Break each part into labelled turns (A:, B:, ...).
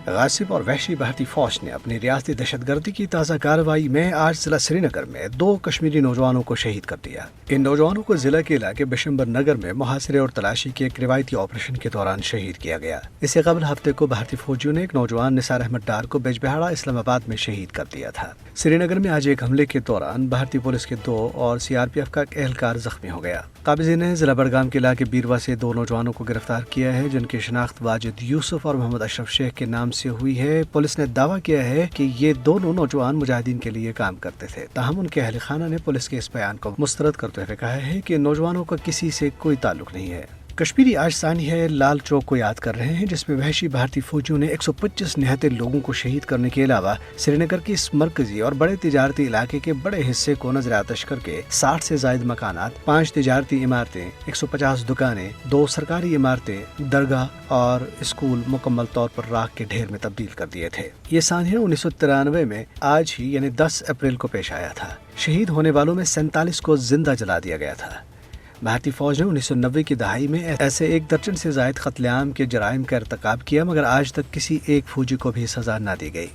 A: غاصب اور وحشی بھارتی فوج نے اپنی ریاستی دہشت گردی کی تازہ کارروائی میں آج ضلع سری نگر میں 2 کشمیری نوجوانوں کو شہید کر دیا۔ ان نوجوانوں کو ضلع کے علاقے بشمبر نگر میں محاصرے اور تلاشی کے ایک روایتی آپریشن کے دوران شہید کیا گیا۔ اس سے قبل ہفتے کو بھارتی فوجیوں نے ایک نوجوان نثار احمد ڈار کو بیجبہاڑا اسلام آباد میں شہید کر دیا تھا۔ سری نگر میں آج ایک حملے کے دوران بھارتی پولیس کے 2 اور CRPF کا ایک اہلکار زخمی ہو گیا۔ قابضین نے ضلع بڑگام کے علاقے بیروا سے 2 نوجوانوں کو گرفتار کیا ہے، جن کی شناخت واجد یوسف اور محمد اشرف شیخ کے نام سے ہوئی ہے۔ پولیس نے دعویٰ کیا ہے کہ یہ دونوں نوجوان مجاہدین کے لیے کام کرتے تھے، تاہم ان کے اہل خانہ نے پولیس کے اس بیان کو مسترد کرتے ہوئے کہا ہے کہ نوجوانوں کا کسی سے کوئی تعلق نہیں ہے۔ کشمیری آج سانحہ لال چوک کو یاد کر رہے ہیں، جس میں وحشی بھارتی فوجیوں نے 125 نہتے لوگوں کو شہید کرنے کے علاوہ سری نگر کے اس مرکزی اور بڑے تجارتی علاقے کے بڑے حصے کو نظر آتش کر کے 60 سے زائد مکانات، 5 تجارتی عمارتیں، 150 دکانیں، 2 سرکاری عمارتیں، درگاہ اور اسکول مکمل طور پر راکھ کے ڈھیر میں تبدیل کر دیے تھے۔ یہ سانحہ 1993 میں آج ہی یعنی 10 اپریل کو پیش آیا تھا۔ شہید ہونے والوں میں 47 کو زندہ جلا دیا گیا تھا۔ بھارتی فوج نے 1990 کی دہائی میں ایسے 1 درجن سے زائد قتل عام کے جرائم کا ارتکاب کیا، مگر آج تک کسی ایک فوجی کو بھی سزا نہ دی گئی۔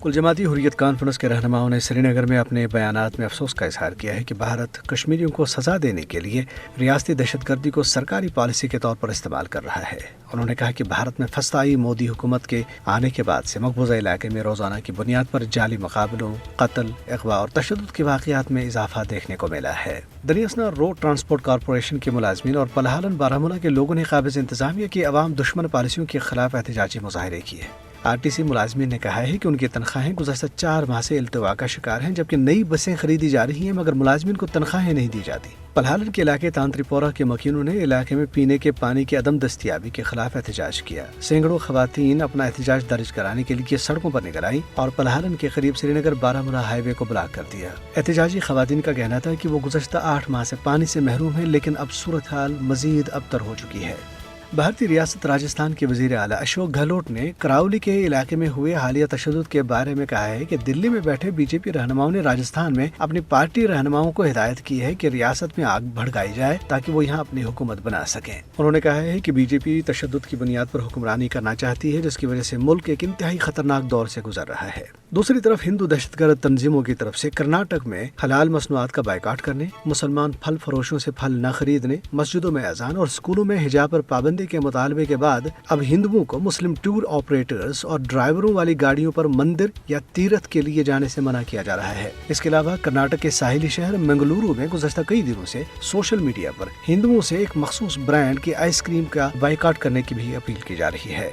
A: کل جماعتی حریت کانفرنس کے رہنماؤں نے سری نگر میں اپنے بیانات میں افسوس کا اظہار کیا ہے کہ بھارت کشمیریوں کو سزا دینے کے لیے ریاستی دہشت گردی کو سرکاری پالیسی کے طور پر استعمال کر رہا ہے۔ انہوں نے کہا کہ بھارت میں پھنسائی مودی حکومت کے آنے کے بعد سے مقبوضہ علاقے میں روزانہ کی بنیاد پر جعلی مقابلوں، قتل، اغوا اور تشدد کے واقعات میں اضافہ دیکھنے کو ملا ہے۔ دریاسنا روڈ ٹرانسپورٹ کارپوریشن کے ملازمین اور پلہالن بارہمولہ کے لوگوں نے قابض انتظامیہ کی عوام دشمن پالیسیوں کے خلاف احتجاجی مظاہرے کیے۔ RTC ملازمین نے کہا ہے کہ ان کی تنخواہیں گزشتہ 4 ماہ سے التوا کا شکار ہیں، جبکہ نئی بسیں خریدی جا رہی ہیں مگر ملازمین کو تنخواہیں نہیں دی جاتی۔ پلہالن کے علاقے تانتری پورہ کے مکینوں نے علاقے میں پینے کے پانی کی عدم دستیابی کے خلاف احتجاج کیا۔ سینکڑوں خواتین اپنا احتجاج درج کرانے کے لیے سڑکوں پر نکل آئیں اور پلہالن کے قریب سری نگر بارہمولہ ہائی وے کو بلاک کر دیا۔ احتجاجی خواتین کا کہنا تھا کہ وہ گزشتہ 8 ماہ سے پانی سے محروم ہیں، لیکن اب صورتحال مزید ابتر ہو چکی ہے۔ بھارتی ریاست راجستھان کے وزیر اعلیٰ اشوک گہلوٹ نے کراولی کے علاقے میں ہوئے حالیہ تشدد کے بارے میں کہا ہے کہ دلی میں بیٹھے BJP رہنماؤں نے راجستھان میں اپنی پارٹی رہنماؤں کو ہدایت کی ہے کہ ریاست میں آگ بھڑکائی جائے تاکہ وہ یہاں اپنی حکومت بنا سکیں۔ انہوں نے کہا ہے کہ BJP تشدد کی بنیاد پر حکمرانی کرنا چاہتی ہے، جس کی وجہ سے ملک ایک انتہائی خطرناک دور سے گزر رہا ہے۔ دوسری طرف ہندو دہشت گرد تنظیموں کی طرف سے کرناٹک میں حلال مصنوعات کا بائیکاٹ کرنے، مسلمان پھل فروشوں سے پھل نہ خریدنے، مسجدوں میں اذان اور اسکولوں میں حجاب پر پابندی کے مطالبے کے بعد اب ہندوؤں کو مسلم ٹور آپریٹرز اور ڈرائیوروں والی گاڑیوں پر مندر یا تیرتھ کے لیے جانے سے منع کیا جا رہا ہے۔ اس کے علاوہ کرناٹک کے ساحلی شہر منگلورو میں گزشتہ کئی دنوں سے سوشل میڈیا پر ہندوؤں سے ایک مخصوص برانڈ کی آئس کریم کا بائیکاٹ کرنے کی بھی اپیل کی جا رہی ہے۔